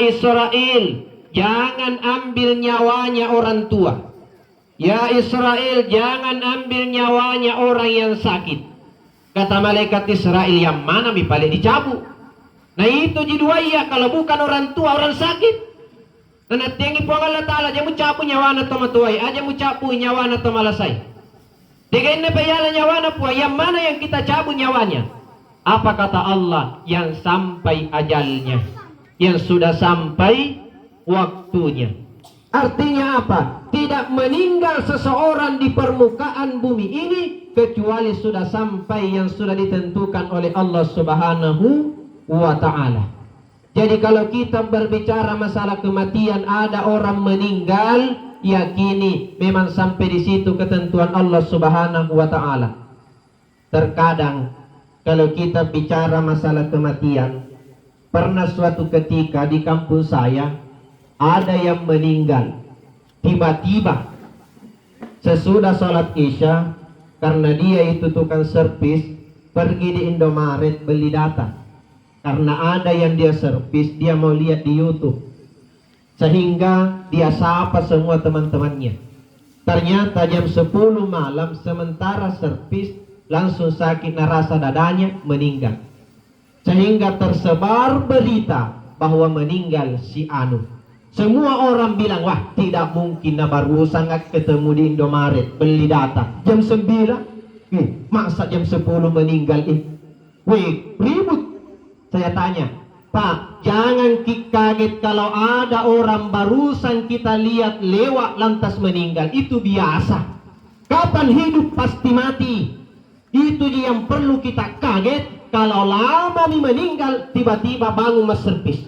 Israel, jangan ambil nyawanya orang tua. Ya Israel, jangan ambil nyawanya orang yang sakit. Kata malaikat Israel, yang mana mi paling dicabut? Nah itu jiduaya kalau bukan orang tua, orang sakit. Nah tinggi puang Allah Ta'ala, aja mu capu nyawana to matuai, aja mu capu nyawana to malasai. Dengan payala nyawana pua, yang mana yang kita cabut nyawanya? Apa kata Allah? Yang sampai ajalnya, yang sudah sampai waktunya. Artinya apa? Tidak meninggal seseorang di permukaan bumi ini kecuali sudah sampai yang sudah ditentukan oleh Allah Subhanahu wa Ta'ala. Jadi kalau kita berbicara masalah kematian, ada orang meninggal, yakini memang sampai di situ ketentuan Allah Subhanahu wa Ta'ala. Terkadang kalau kita bicara masalah kematian, pernah suatu ketika di kampung saya ada yang meninggal tiba-tiba sesudah sholat isya, karena dia itu tukang servis, pergi di Indomaret beli data. Karena ada yang dia servis, dia mau lihat di YouTube, sehingga dia sapa semua teman-temannya. Ternyata jam 10 malam sementara servis langsung sakit rasa dadanya, meninggal. Sehingga tersebar berita bahwa meninggal si Anu. Semua orang bilang, wah tidak mungkin, nah baru sangat ketemu di Indomaret beli data jam 9, masa jam 10 meninggal ini? Wih, ribut. Saya tanya, Pak, jangan kaget kalau ada orang barusan kita lihat lewat lantas meninggal, itu biasa. Kapan hidup pasti mati. Itu yang perlu kita kaget. Kalau lama meninggal, tiba-tiba bangun mas servis.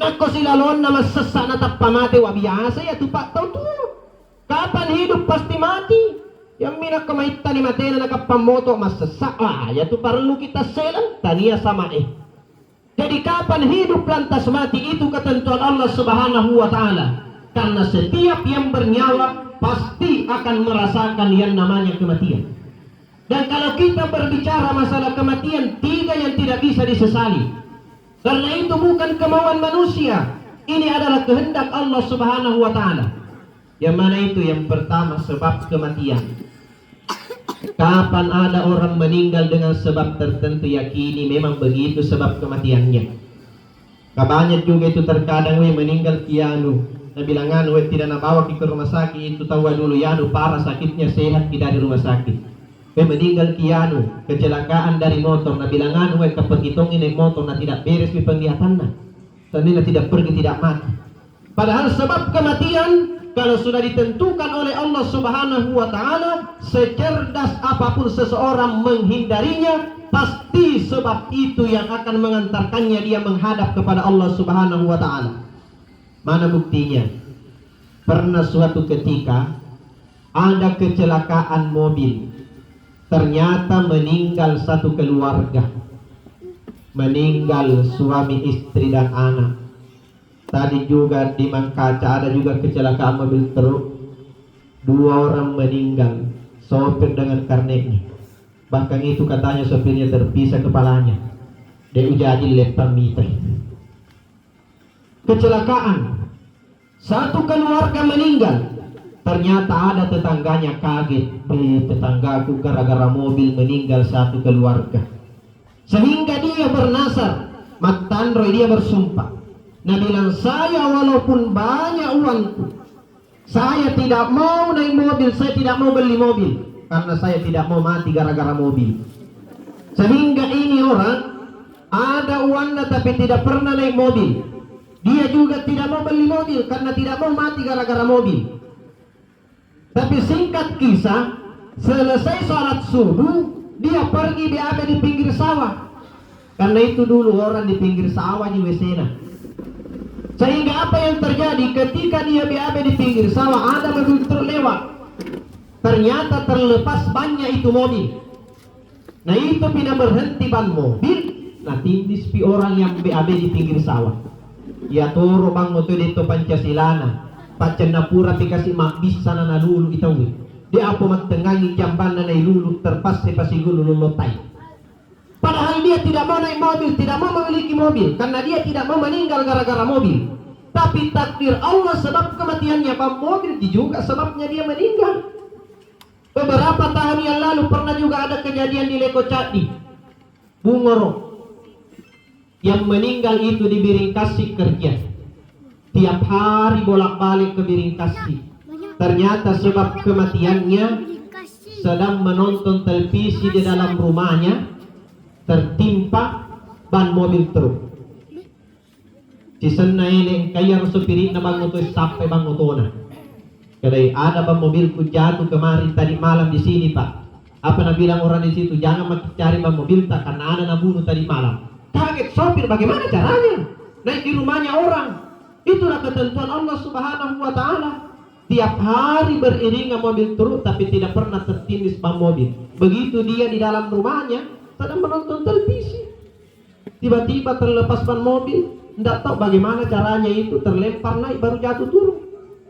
Nako silalon nama sesak natap pamate, wah biasa ya tuh Pak, tahu tuh. Kapan hidup pasti mati. Yang mina kemaitan ni matena nakapamoto mas sesak, ya tuh perlu kita selang tania sama Jadi kapan hidup lantas mati itu ketentuan Allah Subhanahu wa Ta'ala. Karena setiap yang bernyawa pasti akan merasakan yang namanya kematian. Dan kalau kita berbicara masalah kematian, 3 yang tidak bisa disesali. Karena itu bukan kemauan manusia. Ini adalah kehendak Allah Subhanahu wa Ta'ala. Yang mana itu? Yang pertama, sebab kematian. Kapan ada orang meninggal dengan sebab tertentu, yakini memang begitu sebab kematiannya. Banyak juga itu terkadang meninggal kianu. Nah bilangan tidak nabawa ke rumah sakit, itu tahu dulu yanu parah sakitnya, sehat tidak di rumah sakit. Meninggal kianu, kecelakaan dari motor. Nah bilangan kepegitong ini motor, nah tidak beres penglihatannya. Karena tidak pergi, tidak mati. Padahal sebab kematian kalau sudah ditentukan oleh Allah Subhanahu wa Ta'ala, secerdas apapun seseorang menghindarinya, pasti sebab itu yang akan mengantarkannya dia menghadap kepada Allah Subhanahu wa Ta'ala. Mana buktinya? Pernah suatu ketika ada kecelakaan mobil. Ternyata meninggal satu keluarga. Meninggal suami, istri dan anak. Tadi juga di Mangkaca ada juga kecelakaan mobil truk. 2 orang meninggal, sopir dengan karnetnya. Bahkan itu katanya sopirnya terpisah kepalanya. Dia jadi lepang mita. Kecelakaan, satu keluarga meninggal. Ternyata ada tetangganya kaget, tetanggaku gara-gara mobil meninggal satu keluarga. Sehingga dia bernasar, Matandroy, dia bersumpah. Nah bilang, saya walaupun banyak uangku, saya tidak mau naik mobil, saya tidak mau beli mobil, karena saya tidak mau mati gara-gara mobil. Sehingga ini orang ada uangnya tapi tidak pernah naik mobil. Dia juga tidak mau beli mobil karena tidak mau mati gara-gara mobil. Tapi singkat kisah, selesai sholat subuh, dia pergi BAB di pinggir sawah. Karena itu dulu orang di pinggir sawah di WC-na. Sehingga apa yang terjadi ketika dia BAB di pinggir sawah, ada mobil terlewat. Ternyata terlepas bannya itu mobil. Nah itu pindah berhenti ban mobil. Nah tindis pi orang yang BAB di pinggir sawah. Ya toro bang motor itu Pancasilana. Pacenapura dikasih mak bisa na lulu itawi. Dia apa magtengangi jamban na lulu terpas pasi lulu lotai. Padahal dia tidak mau naik mobil, tidak mau memiliki mobil, karena dia tidak mau meninggal gara-gara mobil. Tapi takdir Allah sebab kematiannya mobil juga sebabnya dia meninggal. Beberapa tahun yang lalu pernah juga ada kejadian di Leko Cadi, Bungoro, yang meninggal itu di Biringkasih kerja. Tiap hari bolak-balik ke Biringkasih. Ternyata sebab kematiannya sedang menonton televisi di dalam rumahnya, tertimpa ban mobil truk. Sisena ini kaya supiri na bang motor sampai bang motona. Kadai ada bang mobilku jatuh kemarin tadi malam di sini Pak. Apa nak bilang orang di situ, jangan cari bang mobil tak karena ada nak bunuh tadi malam. Kaget sopir, bagaimana caranya naik di rumahnya orang. Itulah ketentuan Allah Subhanahu wa Ta'ala. Tiap hari beriringan mobil truk tapi tidak pernah tertindis ban mobil. Begitu dia di dalam rumahnya sedang menonton televisi, tiba-tiba terlepas ban mobil. Tidak tahu bagaimana caranya itu, terlempar naik baru jatuh turun.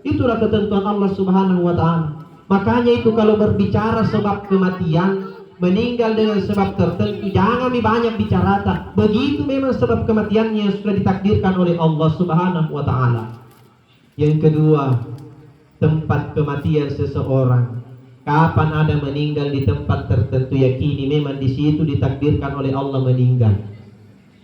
Itulah ketentuan Allah Subhanahu wa Ta'ala. Makanya itu kalau berbicara sebab kematian, meninggal dengan sebab tertentu, jangan banyak bicara. Begitu memang sebab kematiannya yang sudah ditakdirkan oleh Allah Subhanahu wa Ta'ala. Yang kedua, tempat kematian seseorang. Kapan ada meninggal di tempat tertentu, yakini memang di situ ditakdirkan oleh Allah meninggal.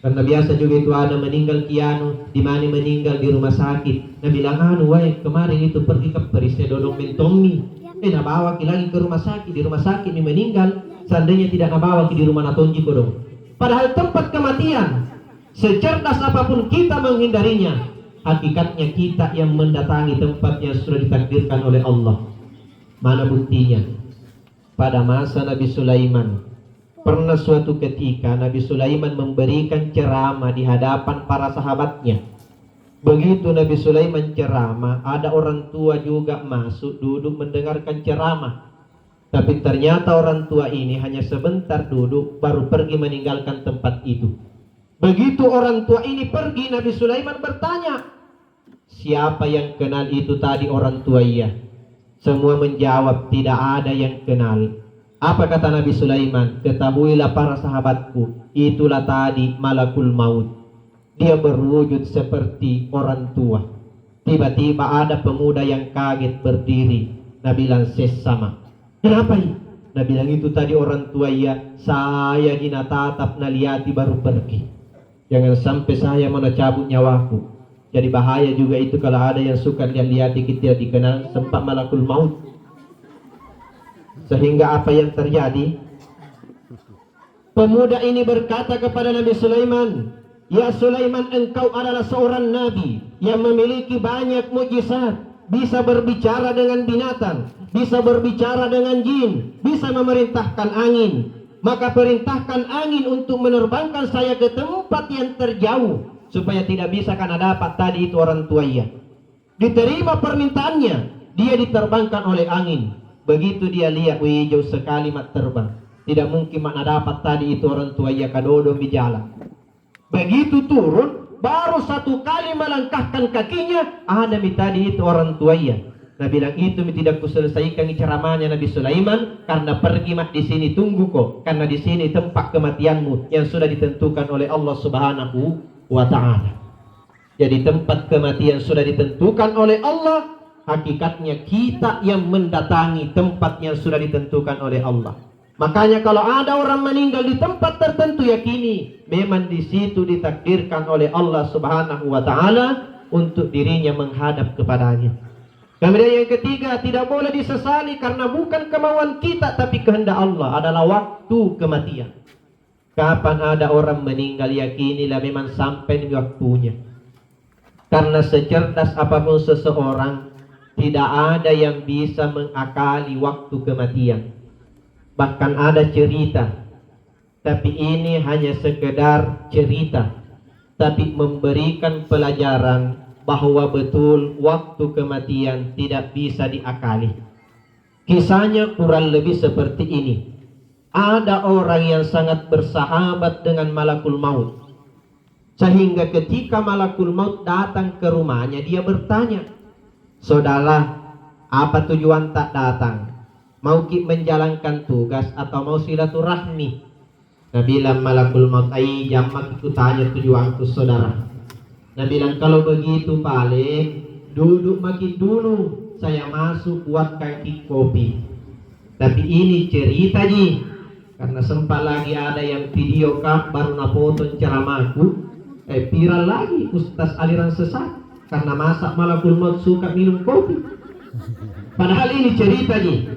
Karena biasa juga itu ada meninggal kianu, di mana meninggal di rumah sakit. Nah bilang wah kemarin itu pergi ke perisnya dodong mentomi. Nah bawa lagi ke rumah sakit, di rumah sakit ini meninggal. Seandainya tidak nabawa di rumah natonji kodong. Padahal tempat kematian, secerdas apapun kita menghindarinya, hakikatnya kita yang mendatangi tempat yang sudah ditakdirkan oleh Allah. Mana buktinya? Pada masa Nabi Sulaiman, pernah suatu ketika Nabi Sulaiman memberikan ceramah di hadapan para sahabatnya. Begitu Nabi Sulaiman ceramah, ada orang tua juga masuk duduk mendengarkan ceramah. Tapi ternyata orang tua ini hanya sebentar duduk baru pergi meninggalkan tempat itu. Begitu orang tua ini pergi, Nabi Sulaiman bertanya, siapa yang kenal itu tadi orang tua iya? Semua menjawab, tidak ada yang kenal. Apa kata Nabi Sulaiman? Ketahuilah para sahabatku, itulah tadi malakul maut. Dia berwujud seperti orang tua. Tiba-tiba ada pemuda yang kaget berdiri. Nabi bilang sesama. Kenapa ini? Nabi bilang itu tadi orang tua ya. Saya dinatatap naliati baru pergi. Jangan sampai saya mana cabut nyawaku. Jadi bahaya juga itu kalau ada yang suka lihat-lihat kita dikenal sempat malakul maut. Sehingga apa yang terjadi? Pemuda ini berkata kepada Nabi Sulaiman, ya Sulaiman, engkau adalah seorang nabi yang memiliki banyak mukjizat, bisa berbicara dengan binatang, bisa berbicara dengan jin, bisa memerintahkan angin. Maka perintahkan angin untuk menerbangkan saya ke tempat yang terjauh supaya tidak bisa karena dapat tadi itu orang tua ia. Diterima permintaannya, dia diterbangkan oleh angin. Begitu dia lihat, wih jauh sekali mak terbang. Tidak mungkin mak dapat tadi itu orang tua ia kadodong di jalan. Begitu turun, baru satu kali melangkahkan kakinya, ada tadi itu orang tua ia. Nabi bilang itu tidak kuselesaikan ceramahnya Nabi Sulaiman karena pergi mak di sini tunggu kok, karena di sini tempat kematianmu yang sudah ditentukan oleh Allah Subhanahu wa Ta'ala. Jadi tempat kematian sudah ditentukan oleh Allah, hakikatnya kita yang mendatangi tempat yang sudah ditentukan oleh Allah. Makanya kalau ada orang meninggal di tempat tertentu, yakini memang di situ ditakdirkan oleh Allah Subhanahu wa Ta'ala untuk dirinya menghadap kepadanya. Kemudian yang ketiga, tidak boleh disesali karena bukan kemauan kita tapi kehendak Allah, adalah waktu kematian. Kapan ada orang meninggal, yakinilah memang sampai di waktunya. Karena secerdas apapun seseorang, tidak ada yang bisa mengakali waktu kematian. Bahkan ada cerita, tapi ini hanya sekedar cerita, tapi memberikan pelajaran bahwa betul waktu kematian tidak bisa diakali. Kisahnya kurang lebih seperti ini. Ada orang yang sangat bersahabat dengan malakul maut, sehingga ketika malakul maut datang ke rumahnya, dia bertanya, saudara, apa tujuan tak datang? Mau menjalankan tugas atau mau silaturahmi? Nah bilang malakul maut, ai jamak itu tanya tujuanku saudara. Nah bilang kalau begitu paling duduk makin dulu, saya masuk buatkan kopi. Tapi ini cerita ji, karena sempat lagi ada yang video kah baru nafoto ceramahku, viral lagi ustaz aliran sesat karena masa malakul maut suka minum kopi. Padahal ini cerita ji,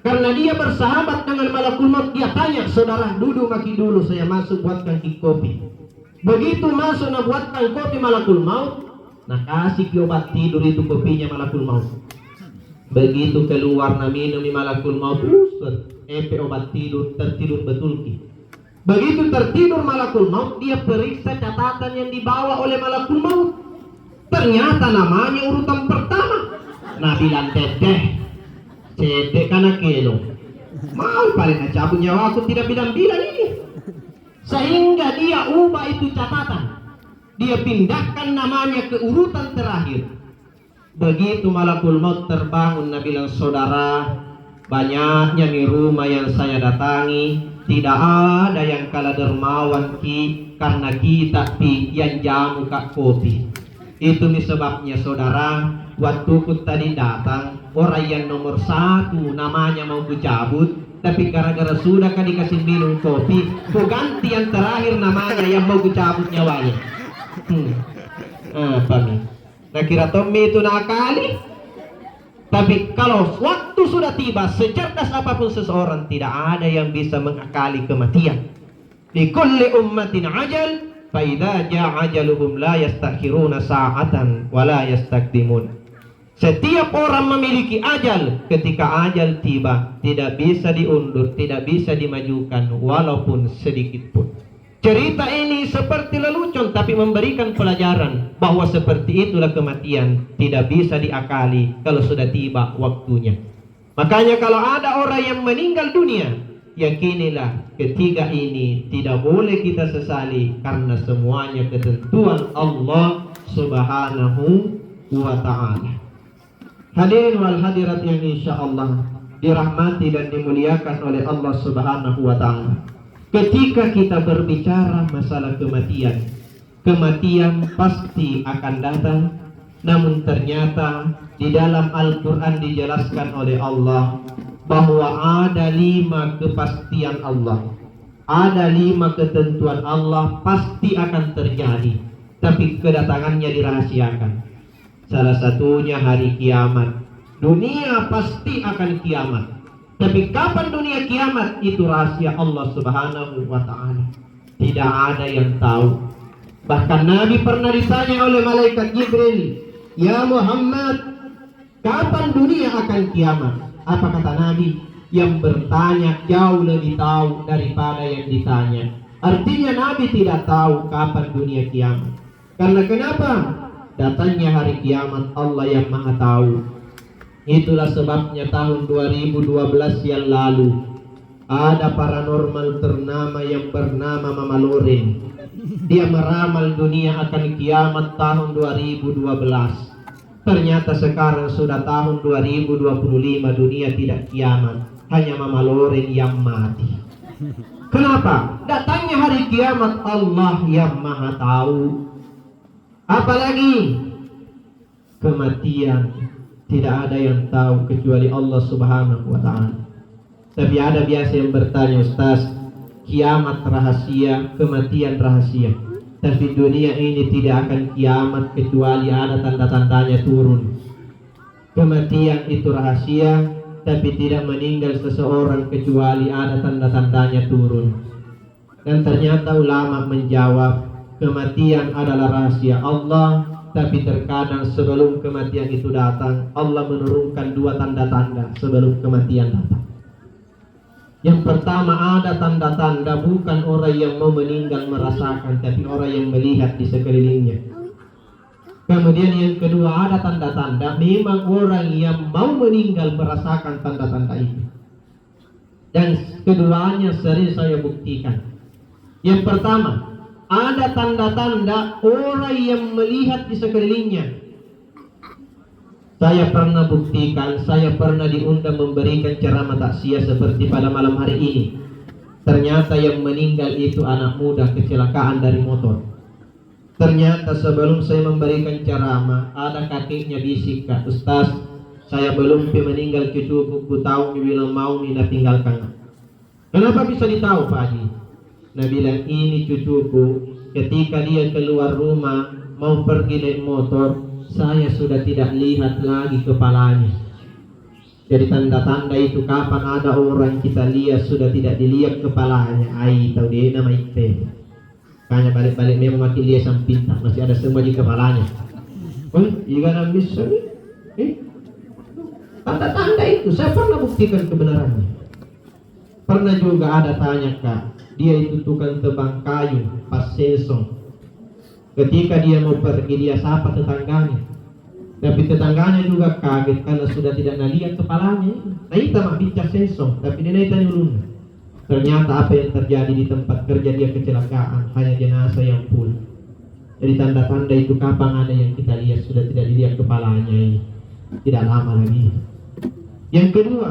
karena dia bersahabat dengan malakul maut, dia tanya, saudara duduk makin dulu, saya masuk buatkan kopi. Begitu masuk nak buatkan kopi malakul maut, nah kasih obat tidur itu kopinya malakul maut. Begitu keluar na minum malakul maut, obat tidur, tertidur betul ki. Begitu tertidur malakul maut, dia periksa catatan yang dibawa oleh malakul maut. Ternyata namanya urutan pertama. Nah bilang teteh, cedek kana kelo. Mau paling cabut nyawa aku tidak bilang-bilang ini. Sehingga dia ubah itu catatan. Dia pindahkan namanya ke urutan terakhir. Begitu malakul maut terbangun, Nabi bilang, saudara, banyaknya nih rumah yang saya datangi, tidak ada yang kalah dermawan ki, karena kita pi yang jamu kak kopi. Itu nih sebabnya saudara, waktu ku tadi datang, orang yang nomor 1 namanya mau ku cabut, tapi gara-gara sudah kan dikasih minum kopi, ku ganti yang terakhir namanya yang mau ku cabut nyawanya. Apa nih? Nah kira Tommy itu nakali. Tapi kalau waktu sudah tiba, secerdas apapun seseorang, tidak ada yang bisa mengakali kematian. Di kulli ummatin ajal, fa idza jaa ajaluhum la yastakhiruna sa'atan wa la yastaqdimun. Setiap orang memiliki ajal, ketika ajal tiba, tidak bisa diundur, tidak bisa dimajukan walaupun sedikit pun. Cerita ini seperti lelucon tapi memberikan pelajaran bahwa seperti itulah kematian, tidak bisa diakali kalau sudah tiba waktunya. Makanya kalau ada orang yang meninggal dunia, yakinilah ketiga ini tidak boleh kita sesali karena semuanya ketentuan Allah Subhanahu wa ta'ala. Hadirin wal hadirat yang insyaallah dirahmati dan dimuliakan oleh Allah Subhanahu wa ta'ala. Ketika kita berbicara masalah kematian, kematian pasti akan datang. Namun ternyata di dalam Al-Quran dijelaskan oleh Allah bahwa ada 5 kepastian Allah, ada 5 ketentuan Allah pasti akan terjadi, tapi kedatangannya dirahasiakan. Salah satunya hari kiamat. Dunia pasti akan kiamat, tapi kapan dunia kiamat itu rahasia Allah Subhanahu wa ta'ala. Tidak ada yang tahu. Bahkan Nabi pernah ditanya oleh malaikat Jibril, "Ya Muhammad, kapan dunia akan kiamat?" Apa kata Nabi? Yang bertanya jauh lebih tahu daripada yang ditanya. Artinya Nabi tidak tahu kapan dunia kiamat. Karena kenapa? Datangnya hari kiamat Allah yang maha tahu. Itulah sebabnya tahun 2012 yang lalu ada paranormal ternama yang bernama Mama Loren. Dia meramal dunia akan kiamat tahun 2012. Ternyata sekarang sudah tahun 2025, dunia tidak kiamat, hanya Mama Loren yang mati. Kenapa? Datangnya hari kiamat Allah yang maha tahu. Apalagi kematian tidak ada yang tahu kecuali Allah Subhanahu wa ta'ala. Tapi ada biasa yang bertanya, Ustaz, kiamat rahasia, kematian rahasia, tapi dunia ini tidak akan kiamat kecuali ada tanda-tandanya turun. Kematian itu rahasia, tapi tidak meninggal seseorang kecuali ada tanda-tandanya turun. Dan ternyata ulama menjawab, kematian adalah rahasia Allah, tapi terkadang sebelum kematian itu datang, Allah menurunkan 2 tanda-tanda sebelum kematian datang. Yang pertama, ada tanda-tanda bukan orang yang mau meninggal merasakan, tapi orang yang melihat di sekelilingnya. Kemudian yang kedua, ada tanda-tanda memang orang yang mau meninggal merasakan tanda-tanda itu. Dan keduanya sering saya buktikan. Yang pertama, ada tanda-tanda orang yang melihat di sekelilingnya. Saya pernah buktikan, saya pernah diundang memberikan ceramah takziah seperti pada malam hari ini. Ternyata yang meninggal itu anak muda kecelakaan dari motor. Ternyata sebelum saya memberikan ceramah, ada kakeknya bisik, "Kak Ustaz, saya belum meninggal cucuku, ku tahu bilang mau mina tinggalkan." Kenapa bisa ditahu Pak Haji? Nah bilang, ini cucuku ketika dia keluar rumah mau pergi naik motor, saya sudah tidak lihat lagi kepalanya. Jadi tanda-tanda itu kapan ada orang kita lihat sudah tidak dilihat kepalanya. Ai tahu dia nama itu. Kanya balik-balik memang makin lihat samping masih ada semua di kepalanya. Oh, iya kan bisa tanda-tanda itu saya pernah buktikan kebenarannya. Pernah juga ada tanya, Kak, dia itu tukang tebang kayu pas sesong. Ketika dia mau pergi dia sapa tetangganya. Tapi tetangganya juga kaget karena sudah tidak melihat kepalanya. Nah itu mah bicara sesong, tapi dia naik ulun. Ternyata apa yang terjadi di tempat kerja dia kecelakaan, hanya jenazah yang full. Jadi tanda-tanda itu kapan ada yang kita lihat sudah tidak dilihat kepalanya, tidak lama lagi. Yang kedua,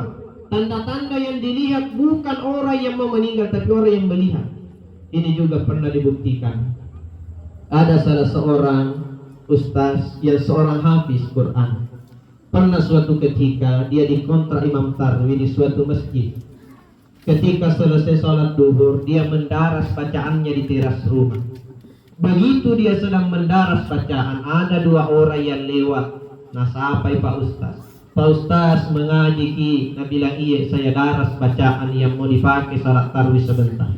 tanda-tanda yang dilihat bukan orang yang mau meninggal, tapi orang yang melihat. Ini juga pernah dibuktikan. Ada salah seorang ustaz yang seorang hafiz Quran. Pernah suatu ketika dia dikontrak imam tarwi di suatu masjid. Ketika selesai sholat duhur, dia mendaras bacaannya di teras rumah. Begitu dia sedang mendaras bacaan, ada dua orang yang lewat. Nah, sampai Pak Ustaz. Pak Ustaz mengaji ki. Nah bilang, iya saya daras bacaan yang mau dipakai salat tarwi sebentar.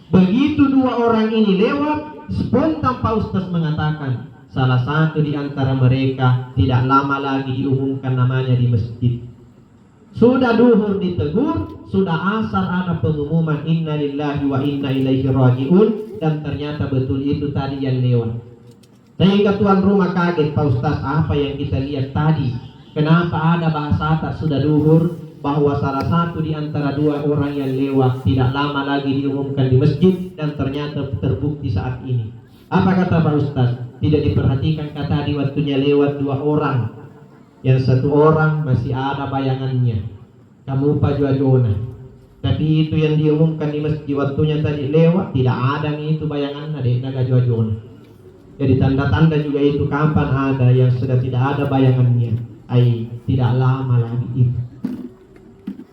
Begitu dua orang ini lewat, spontan Pak Ustaz mengatakan, salah satu di antara mereka tidak lama lagi diumumkan namanya di masjid. Sudah duhur ditegur, sudah asar ada pengumuman inna lillahi wa inna ilaihi raji'un, dan ternyata betul itu tadi yang lewat. Sehingga tuan rumah kaget, Pak Ustaz, apa yang kita lihat tadi? Kenapa ada bahasa tak sudah duhur bahwa salah satu di antara dua orang yang lewat tidak lama lagi diumumkan di masjid, dan ternyata terbukti saat ini. Apa kata Pak Ustaz? Tidak diperhatikan kata di waktunya lewat dua orang. Yang satu orang masih ada bayangannya, kamu Pak Juajona. Tapi itu yang diumumkan di masjid waktunya tadi lewat, tidak ada itu bayangannya deh naga Juajona. Jadi tanda-tanda juga itu kapan ada yang sudah tidak ada bayangannya, tidak lama lagi itu.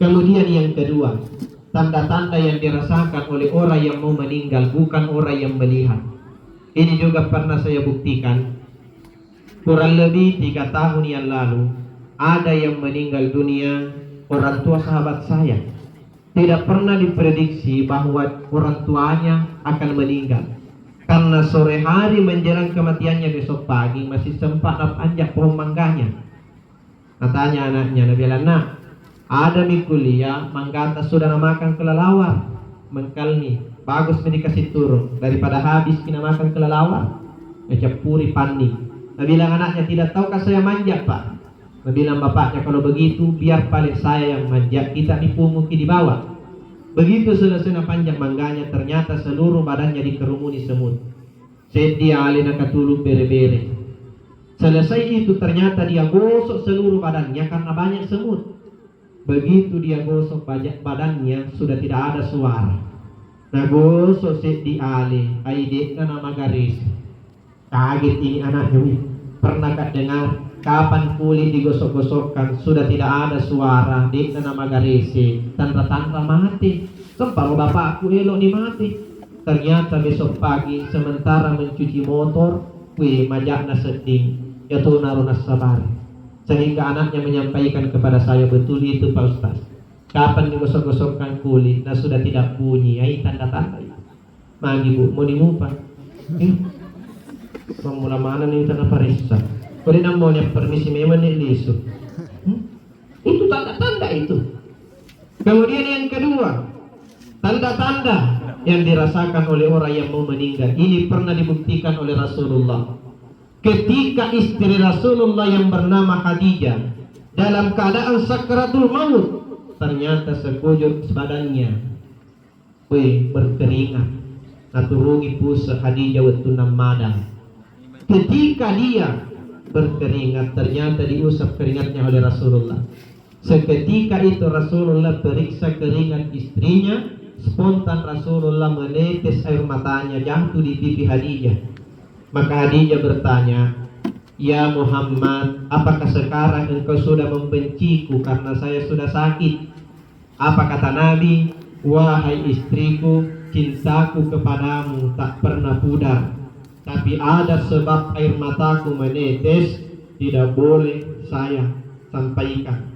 Kemudian yang kedua, tanda-tanda yang dirasakan oleh orang yang mau meninggal bukan orang yang melihat. Ini juga pernah saya buktikan. Kurang lebih 3 tahun yang lalu ada yang meninggal dunia, orang tua sahabat saya. Tidak pernah diprediksi bahwa orang tuanya akan meninggal, karena sore hari menjelang kematiannya besok pagi masih sempat anjak pohon mangganya. Katanya anaknya, bilang, "Nak, ada mi kuliah manggata sudah namakan kelelawar mengkal nih, bagus dikasih turun daripada habis kita makan kelelawar ngecapuri pandi." Nah bilang anaknya, "Tidak tahukah saya manjat Pak?" Nah bilang bapaknya, "Kalau begitu biar paling saya yang manjat, kita dipunguti di bawah." Begitu selesai panjang mangganya, ternyata seluruh badannya dikerumuni semut. Sedia alina katulung bere-bere. Selesai itu ternyata dia gosok seluruh badannya karena banyak semut. Begitu dia gosok badannya sudah tidak ada suara. Nah gosok di ale, aidekna nama garis. Kaget ini anaknya. Pernahkah dengar kapan kulit digosok-gosokkan sudah tidak ada suara? Dekna nama garis, tanda-tanda mati. Sempal bapakku elok nih mati. Ternyata besok pagi sementara mencuci motor, majakna seding. Yaitu narunas sabar. Sehingga anaknya menyampaikan kepada saya, "Betul itu Pak Ustaz. Kapan digosok-gosokkan kulit, nah sudah tidak bunyi." Tanda-tanda itu. Magi bu, mau dimupa. Pemula mana nih tanah parisa. Kau dia namanya permisi memang lisu. Itu tanda-tanda itu. Kemudian yang kedua, tanda-tanda yang dirasakan oleh orang yang mau meninggal. Ini pernah dibuktikan oleh Rasulullah. Ketika istri Rasulullah yang bernama Khadijah dalam keadaan sakratul maut, ternyata sekujur badannya berkeringat. Naturungi pusa Khadijah waktu namadang. Ketika dia berkeringat, ternyata diusap keringatnya oleh Rasulullah. Seketika itu Rasulullah periksa keringat istrinya, spontan Rasulullah menetes air matanya jatuh di pipi Khadijah. Maka Khadijah bertanya, "Ya Muhammad, apakah sekarang engkau sudah membenciku karena saya sudah sakit?" Apa kata Nabi? "Wahai istriku, cintaku kepadamu tak pernah pudar. Tapi ada sebab air mataku menetes, tidak boleh saya sampaikan."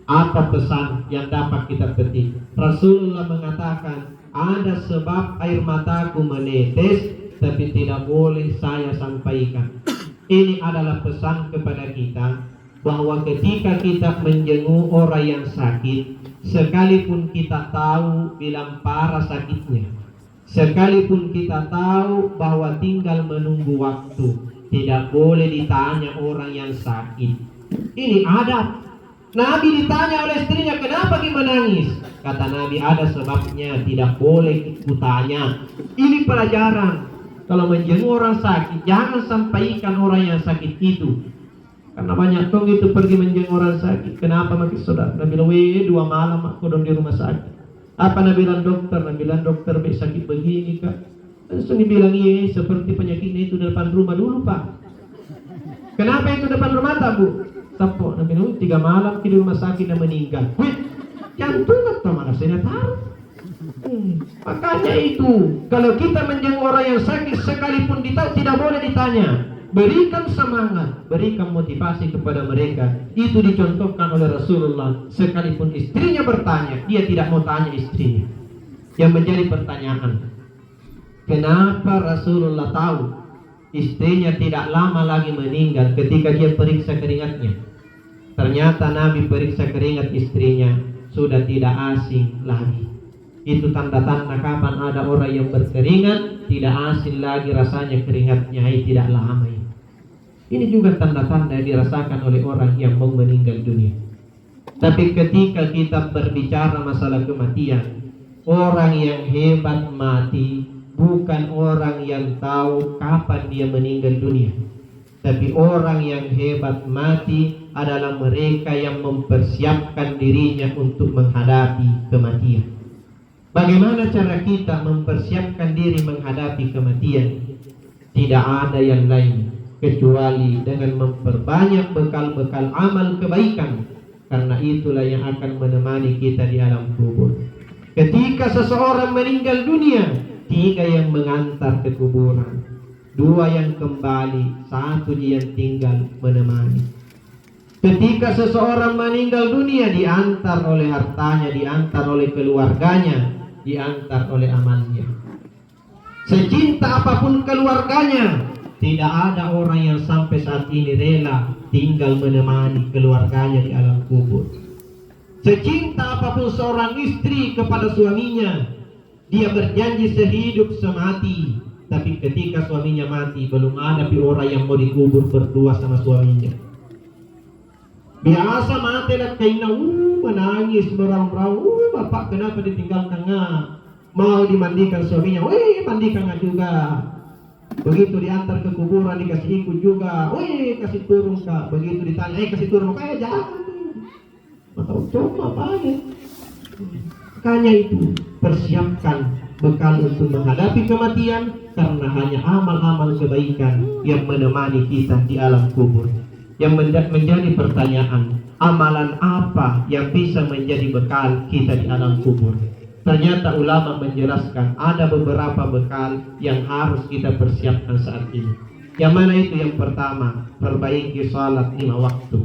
Apa pesan yang dapat kita petik? Rasulullah mengatakan, ada sebab air mataku menetes, tapi tidak boleh saya sampaikan. Ini adalah pesan kepada kita bahwa ketika kita menjenguk orang yang sakit, sekalipun kita tahu bilang parah sakitnya, sekalipun kita tahu bahwa tinggal menunggu waktu, tidak boleh ditanya orang yang sakit. Ini adab. Nabi ditanya oleh istrinya, "Kenapa dia menangis?" Kata Nabi, "Ada sebabnya, tidak boleh kutanya." Ini pelajaran. Kalau menjenguk orang sakit, jangan sampaikan orang yang sakit itu. Karena banyak tong itu pergi menjenguk orang sakit. Kenapa makin saudara? Nabi bilang, 2 malam aku di rumah sakit. Apa Nabi bilang dokter? Nabi bilang dokter sakit begini kak. Langsung dibilang, iya seperti penyakitnya itu di depan rumah dulu pak. Kenapa itu depan rumah tak bu? Sapok Nabi bilang 3 malam di rumah sakit dan meninggal. Jantung atau mana saya tahu. Makanya itu, kalau kita menjenguk orang yang sakit sekalipun ditahu, tidak boleh ditanya. Berikan semangat, berikan motivasi kepada mereka. Itu dicontohkan oleh Rasulullah. Sekalipun istrinya bertanya, dia tidak mau tanya istrinya. Yang menjadi pertanyaan, kenapa Rasulullah tahu istrinya tidak lama lagi meninggal ketika dia periksa keringatnya? Ternyata Nabi periksa keringat istrinya sudah tidak asing lagi. Itu tanda-tanda kapan ada orang yang berkeringat tidak asing lagi rasanya keringatnya, tidak lama. Ini juga tanda-tanda yang dirasakan oleh orang yang mau meninggal dunia. Tapi ketika kita berbicara masalah kematian, orang yang hebat mati bukan orang yang tahu kapan dia meninggal dunia. Tapi orang yang hebat mati adalah mereka yang mempersiapkan dirinya untuk menghadapi kematian. Bagaimana cara kita mempersiapkan diri menghadapi kematian? Tidak ada yang lain kecuali dengan memperbanyak bekal-bekal amal kebaikan. Karena itulah yang akan menemani kita di alam kubur. Ketika seseorang meninggal dunia, 3 yang mengantar ke kuburan, 2 yang kembali, 1 yang tinggal menemani. Ketika seseorang meninggal dunia, diantar oleh hartanya, diantar oleh keluarganya, diantar oleh amalnya. Secinta apapun keluarganya, tidak ada orang yang sampai saat ini rela tinggal menemani keluarganya di alam kubur. Secinta apapun seorang istri kepada suaminya, dia berjanji sehidup semati. Tapi ketika suaminya mati, belum ada orang yang mau dikubur berdua sama suaminya. Biasa mati lah kaina, menangis merang-rang, bapak kenapa ditinggalkan mau dimandikan suaminya, mandikan juga. Begitu diantar ke kuburan dikasih ikut juga, kasih turun kak. Begitu ditanya, kasih turun kak, jangan. Atau coba banyak. Makanya itu persiapkan bekal untuk menghadapi kematian, karena hanya amal-amal kebaikan yang menemani kita di alam kubur. Yang menjadi pertanyaan, amalan apa yang bisa menjadi bekal kita di alam kubur? Ternyata ulama menjelaskan ada beberapa bekal yang harus kita persiapkan saat ini. Yang mana itu? Yang pertama, perbaiki salat 5 waktu.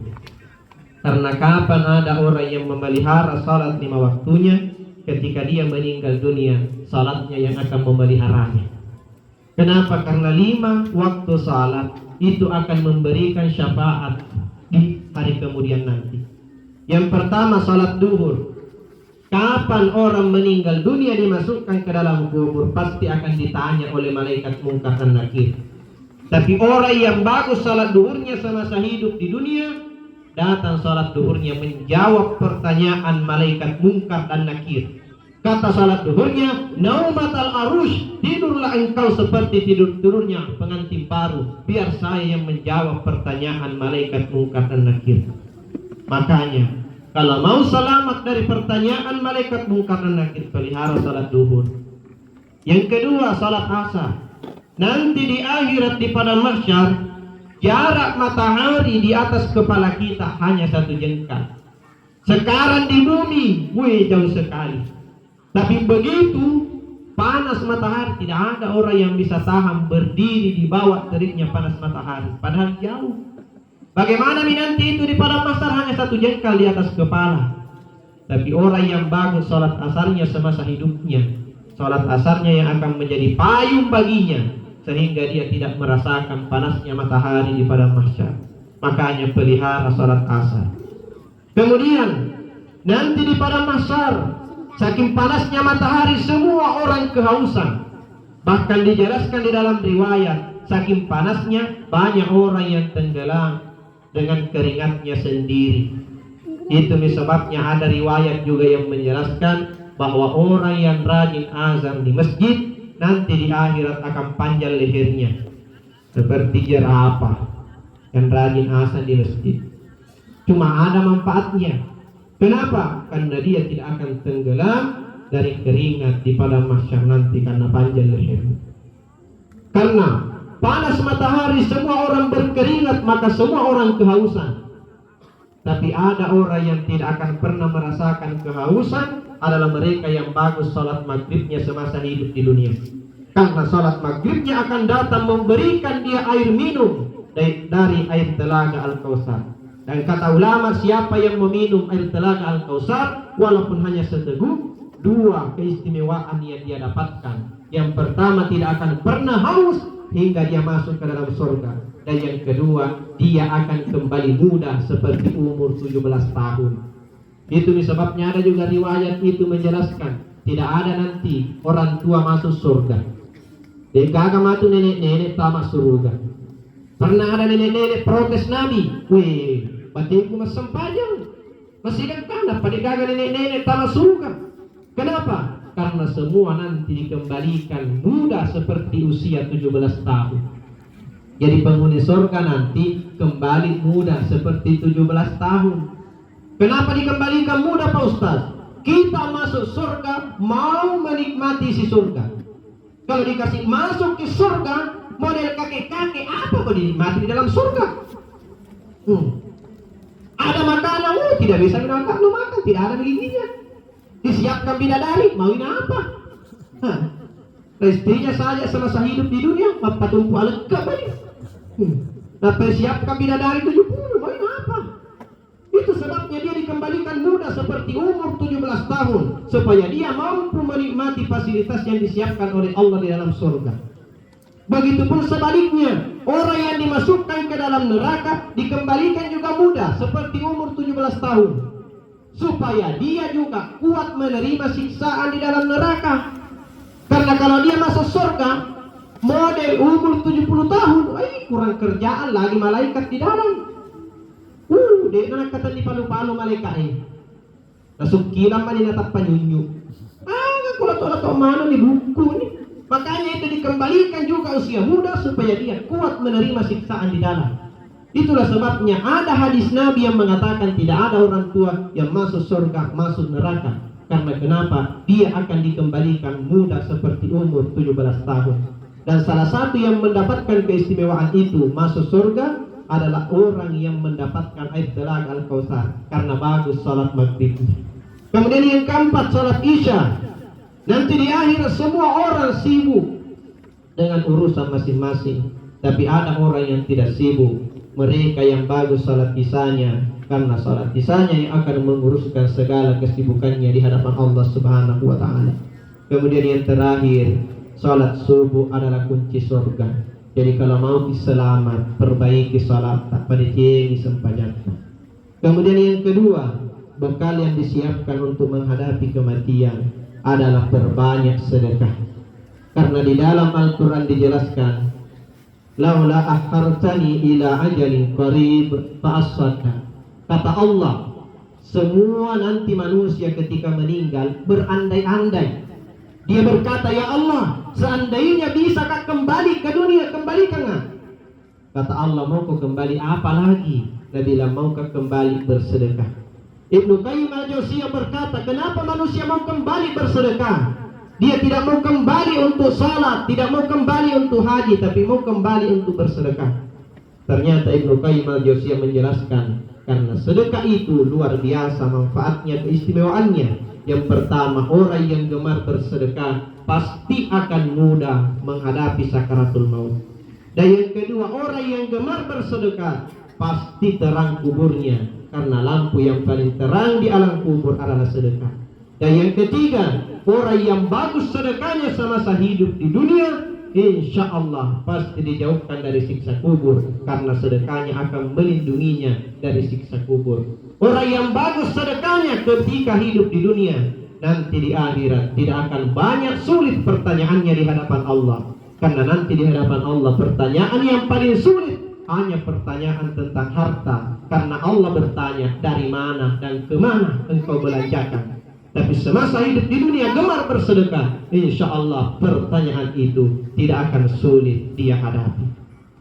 Karena kapan ada orang yang memelihara salat 5 waktunya, ketika dia meninggal dunia, salatnya yang akan memeliharanya. Kenapa? Karena 5 waktu salat itu akan memberikan syafaat di hari kemudian nanti. Yang pertama, salat duhur. Kapan orang meninggal dunia dimasukkan ke dalam kubur, pasti akan ditanya oleh malaikat Munkar dan Nakir. Tapi orang yang bagus salat duhurnya semasa hidup di dunia, datang salat duhurnya menjawab pertanyaan malaikat Munkar dan Nakir. Kata salat duhurnya, naumatal arush, tidurlah engkau seperti tidurnya pengantin baru, biar saya yang menjawab pertanyaan malaikat Munkar dan Nakir. Makanya Kalau mau selamat dari pertanyaan malaikat mungkar dan nakir, pelihara salat duhur. Yang kedua, salat asar. Nanti di akhirat di padang mahsyar, jarak matahari di atas kepala kita hanya 1 jengkal. Sekarang di bumi, jauh sekali. Tapi begitu panas matahari, tidak ada orang yang bisa tahan berdiri di bawah teriknya panas matahari. Padahal jauh. Bagaimana nanti itu di padang mahsyar hanya 1 jengkal di atas kepala. Tapi orang yang bangun salat asarnya semasa hidupnya, salat asarnya yang akan menjadi payung baginya, sehingga dia tidak merasakan panasnya matahari di padang mahsyar. Makanya pelihara salat asar. Kemudian nanti di padang mahsyar, saking panasnya matahari semua orang kehausan. Bahkan dijelaskan di dalam riwayat, saking panasnya banyak orang yang tenggelam dengan keringatnya sendiri. Itu sebabnya ada riwayat juga yang menjelaskan bahwa orang yang rajin azan di masjid nanti di akhirat akan panjang lehernya seperti jerapah yang rajin azan di masjid. Cuma ada manfaatnya. Kenapa? Karena dia tidak akan tenggelam dari keringat di padang mahsyar nanti karena panjang lehernya. Karena panas matahari semua orang berkeringat, maka semua orang kehausan. Tapi ada orang yang tidak akan pernah merasakan kehausan, adalah mereka yang bagus salat maghribnya semasa hidup di dunia. Karena salat maghribnya akan datang memberikan dia air minum dari air telaga Al-Kautsar. Dan kata ulama, siapa yang meminum air telaga Al-Kautsar walaupun hanya seteguk, 2 keistimewaan yang dia dapatkan. Yang pertama, tidak akan pernah haus hingga dia masuk ke dalam surga. Dan yang kedua, dia akan kembali muda seperti umur 17 tahun. Itu sebabnya ada juga riwayat itu menjelaskan, tidak ada nanti orang tua masuk surga. Dan kagak matu nenek-nenek tamat surga. Pernah ada nenek-nenek protes Nabi, batiku mas sempajang, masih dekat pada kagak nenek-nenek tamat surga. Kenapa? Karena semua nanti dikembalikan muda seperti usia 17 tahun. Jadi penghuni surga nanti kembali muda seperti 17 tahun. Kenapa dikembalikan muda Pak Ustaz? Kita masuk surga mau menikmati si surga. Kalau dikasih masuk ke surga model kakek-kakek, apa kok dinikmati di dalam surga? Ada makanan, tidak bisa makan, tidak ada giginya. Disiapkan bidadari, mauin apa? Istrinya saja semasa hidup di dunia, patumpu lengkap aja. Nah, persiapkan bidadari 70, mauin apa? Itu sebabnya dia dikembalikan muda seperti umur 17 tahun, supaya dia mampu menikmati fasilitas yang disiapkan oleh Allah di dalam surga. Begitupun sebaliknya, orang yang dimasukkan ke dalam neraka dikembalikan juga muda seperti umur 17 tahun, supaya dia juga kuat menerima siksaan di dalam neraka. Karena kalau dia masuk surga model umur 70 tahun, kurang kerjaan lagi malaikat di dalam. Dia nak kata di palu-palu malaikat ini. Langsung kilam mani natap panyunyu. Kalau tolak mana nih buku nih. Makanya itu dikembalikan juga usia muda supaya dia kuat menerima siksaan di dalam. Itulah sebabnya ada hadis Nabi yang mengatakan tidak ada orang tua yang masuk surga, masuk neraka. Karena kenapa? Dia akan dikembalikan muda seperti umur 17 tahun. Dan salah satu yang mendapatkan keistimewaan itu masuk surga adalah orang yang mendapatkan air telaga Al-Kautsar karena bagus salat maghrib. Kemudian yang keempat, salat isya. Nanti di akhir semua orang sibuk dengan urusan masing-masing, tapi ada orang yang tidak sibuk. Mereka yang bagus salat isyanya, karena salat isyanya yang akan menguruskan segala kesibukannya di hadapan Allah Subhanahu wa taala. Kemudian yang terakhir, salat subuh adalah kunci surga. Jadi kalau mau selamat, perbaiki salat, tak pada sempajangkan. Kemudian yang kedua, bekal yang disiapkan untuk menghadapi kematian adalah perbanyak sedekah. Karena di dalam Al-Quran dijelaskan, laula akhartani ila ajalin qarib fa'asadda. Kata Allah, semua nanti manusia ketika meninggal berandai-andai. Dia berkata, ya Allah, seandainya bisa kau kembali ke dunia, kembalikan. Kata Allah, mau kau kembali apa lagi? Nabi bilang, mau kau kembali bersedekah. Ibnu Qayyim al-Jauziyah berkata, kenapa manusia mau kembali bersedekah? Dia tidak mau kembali untuk salat, tidak mau kembali untuk haji, tapi mau kembali untuk bersedekah. Ternyata Ibnu Qayyim al-Jauziyah menjelaskan, karena sedekah itu luar biasa manfaatnya, keistimewaannya. Yang pertama, orang yang gemar bersedekah pasti akan mudah menghadapi sakaratul maut. Dan yang kedua, orang yang gemar bersedekah pasti terang kuburnya, karena lampu yang paling terang di alam kubur adalah sedekah. Dan yang ketiga, orang yang bagus sedekahnya semasa hidup di dunia, insya Allah pasti dijauhkan dari siksa kubur, karena sedekahnya akan melindunginya dari siksa kubur. Orang yang bagus sedekahnya ketika hidup di dunia, nanti di akhirat tidak akan banyak sulit pertanyaannya di hadapan Allah. Karena nanti di hadapan Allah pertanyaan yang paling sulit hanya pertanyaan tentang harta. Karena Allah bertanya, dari mana dan kemana engkau belanjakan. Tapi semasa hidup di dunia gemar bersedekah, insya Allah pertanyaan itu tidak akan sulit dia hadapi.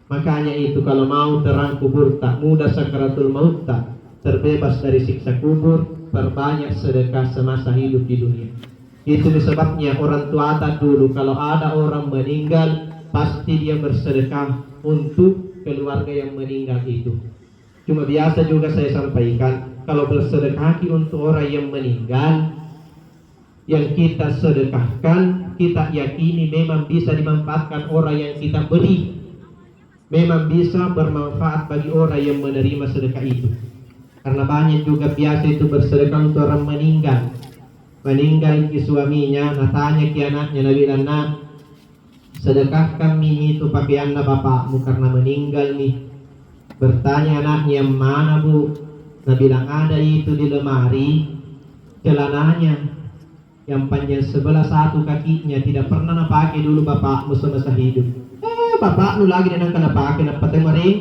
Makanya itu, kalau mau terang kubur tak, mudah sakaratul maut tak, terbebas dari siksa kubur, perbanyak sedekah semasa hidup di dunia. Itu sebabnya orang tua adat dulu, kalau ada orang meninggal, pasti dia bersedekah untuk keluarga yang meninggal itu. Cuma biasa juga saya sampaikan, kalau bersedekah untuk orang yang meninggal, yang kita sedekahkan, kita yakini memang bisa dimanfaatkan orang yang kita beri, memang bisa bermanfaat bagi orang yang menerima sedekah itu. Karena banyak juga biasa itu bersedekah untuk orang meninggal. Meninggal ke suaminya, tanya ke anaknya, Nabi bilang, nak, sedekahkan itu pakaian bapakmu karena meninggal nih. Bertanya anaknya, yang mana bu? Nabi bilang, ada itu di lemari, celananya yang panjang sebelah satu kakinya, tidak pernah pakai dulu bapakmu semasa hidup. Bapakmu lagi dan kena pakai, nak pakai maring.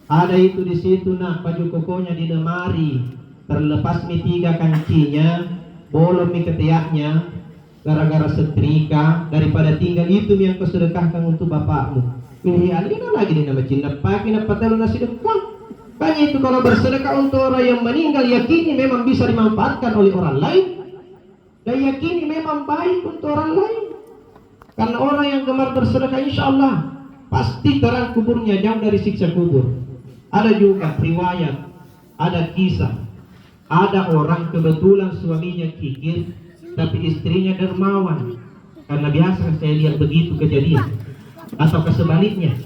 Ada itu di situ, nak, baju kokonya di lemari, terlepas mi 3 kancinya, bolong mi ketiaknya, gara-gara setrika, daripada tinggal itu yang kau sedekahkan untuk bapakmu. Pilih alina lagi di nama cinta pakai, nak patelo nasi depan. Makanya itu, kalau bersedekah untuk orang yang meninggal, yakini memang bisa dimanfaatkan oleh orang lain, dan yakini memang baik untuk orang lain. Karena orang yang gemar bersedekah, insya Allah pasti terang kuburnya, jauh dari siksa kubur. Ada juga riwayat, ada kisah, ada orang kebetulan suaminya kikir, tapi istrinya dermawan. Karena biasa saya lihat begitu kejadian. Atau kesebaliknya.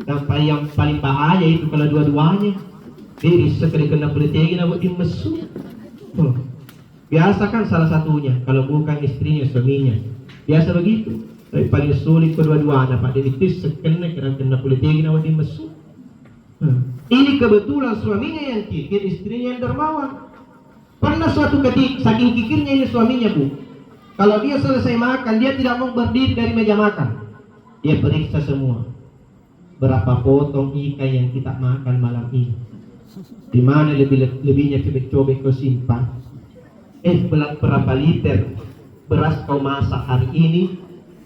Sampai yang paling bahaya itu kalau dua-duanya diri sekali kena peletegi buat mesum. Biasa kan salah satunya, kalau bukan istrinya, suaminya. Biasa begitu. Tapi paling sulit kedua-duanya, Pak. Jadi sekena kena peletegi buat mesum. Ini kebetulan suaminya yang kikir, istrinya yang dermawan. Pernah suatu ketika, saking kikirnya ini suaminya, bu, kalau dia selesai makan, dia tidak mau berdiri dari meja makan. Dia periksa semua, berapa potong ikan yang kita makan malam ini, di mana lebihnya cobek-cobek kau simpan, berapa liter beras kau masak hari ini,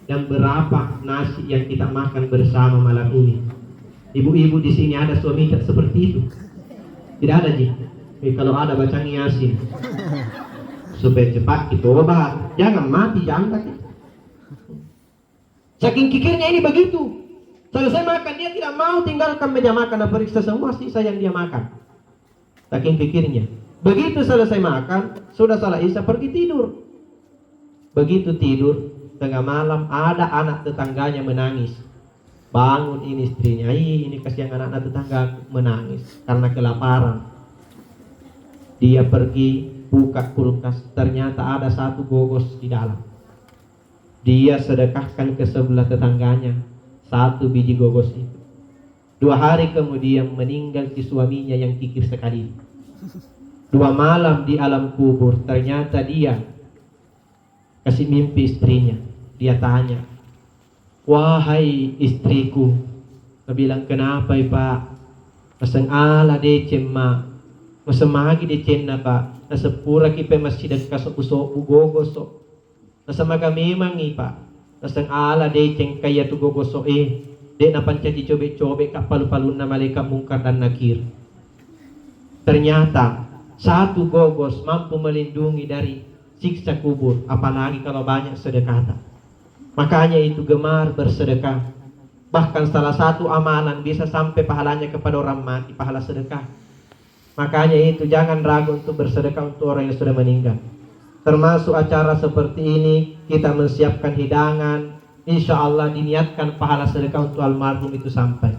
dan berapa nasi yang kita makan bersama malam ini. Ibu-ibu di sini ada suami seperti itu? Tidak ada, Ji. Kalau ada, baca Yasin supaya cepat kita obat, jangan mati, jangan sakit. Saking kikirnya ini begitu. Selesai makan, dia tidak mau tinggalkan meja makan dan periksa semua sisa yang dia makan. Saking kikirnya. Begitu selesai makan, sudah salat Isya, pergi tidur. Begitu tidur, tengah malam ada anak tetangganya menangis. Bangun ini istrinya, ini kasihan anak tetangga menangis karena kelaparan. Dia pergi buka kulkas, ternyata ada 1 gogos di dalam. Dia sedekahkan ke sebelah tetangganya 1 biji gogos itu. 2 hari kemudian meninggal si suaminya yang kikir sekali. 2 malam di alam kubur, ternyata dia kasih mimpi istrinya. Dia tanya, wahai istriku, dia bilang, kenapa Pak? Masang ala de cemma, masamagi de cenna Pak, nasa pura kipe masjid kaso ugogoso, nasa magamimang Pak, nasang ala de ceng kaya tu gogoso de napanca dicobe-cobe kapalu-palun na malaikat mungkar dan nakir. Ternyata Satu gogos mampu melindungi dari siksa kubur, apalagi kalau banyak sedekah. Makanya itu gemar bersedekah. Bahkan salah satu amalan bisa sampai pahalanya kepada orang mati, pahala sedekah. Makanya itu jangan ragu untuk bersedekah untuk orang yang sudah meninggal. Termasuk acara seperti ini, kita menyiapkan hidangan, insya Allah diniatkan pahala sedekah untuk almarhum itu sampai.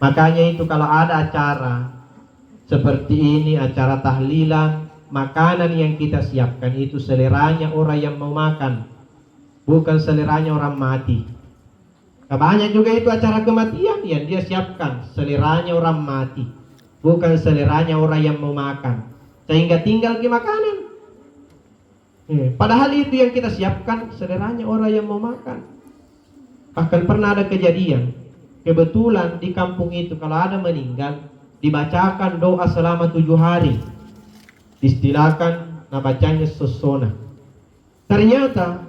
Makanya itu kalau ada acara seperti ini, acara tahlilan, makanan yang kita siapkan itu seleranya orang yang mau makan, bukan seleranya orang mati. Banyak juga itu acara kematian yang dia siapkan seleranya orang mati, bukan seleranya orang yang mau makan, sehingga tinggal di makanan. Padahal itu yang kita siapkan seleranya orang yang mau makan. Bahkan pernah ada kejadian, kebetulan di kampung itu kalau ada meninggal, dibacakan doa selama 7 hari. Istilahkan nabacanya sosona. Ternyata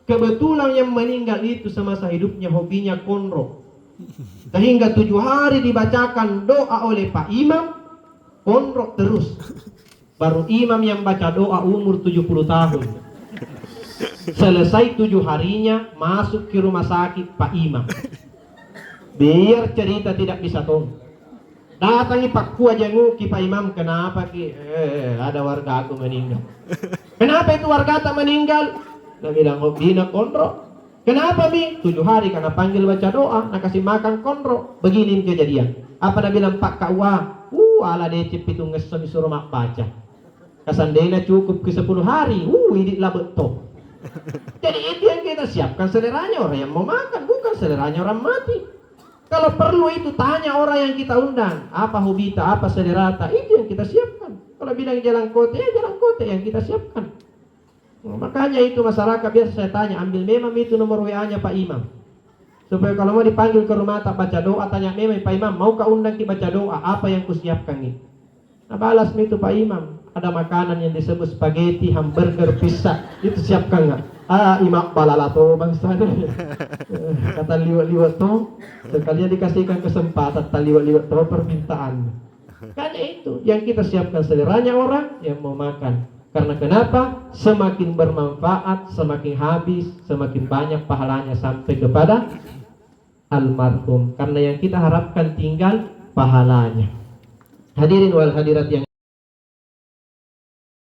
kebetulan yang meninggal itu semasa hidupnya hobinya konro. Sehingga 7 hari dibacakan doa oleh Pak Imam, konro terus. Baru imam yang baca doa umur 70 tahun. Selesai 7 harinya masuk ke rumah sakit Pak Imam. Biar cerita tidak bisa tahu. Datangi Pak Kua jenguki Pak Imam, kenapa ki? Ada warga aku meninggal. Kenapa itu warga tak meninggal? Dia bilang hobina konro. Kenapa bi? 7 hari karena panggil baca doa, nak kasih makan konro. Begini kejadian. Apa dia bilang Pak Kua? Ala decip itu ngeson disuruh mak baca. Kasandena cukup ke 10 hari. Ini lah betul. Jadi itu yang kita siapkan seleranya orang yang mau makan, bukan seleranya orang mati. Kalau perlu itu tanya orang yang kita undang, apa hobita, apa selerata, itu yang kita siapkan. Kalau bilang jalan kote, ya jalan kote yang kita siapkan. Makanya itu masyarakat biasa saya tanya, ambil memang itu nomor WA-nya Pak Imam. Supaya kalau mau dipanggil ke rumah tak baca doa, tanya memang Pak Imam, mau kau undang kita baca doa, apa yang kusiapkan ini? Nah balas itu Pak Imam, ada makanan yang disebut spaghetti, hamburger, pizza, itu siapkan nggak? Imam balalato bangsa. Kata liwat-liwat to, sekalian dikasihkan kesempatan liwat-liwat to permintaan. Karena itu yang kita siapkan seleranya orang yang mau makan. Karena kenapa? Semakin bermanfaat, semakin habis, semakin banyak pahalanya sampai kepada almarhum. Karena yang kita harapkan tinggal pahalanya. Hadirin wal hadirat yang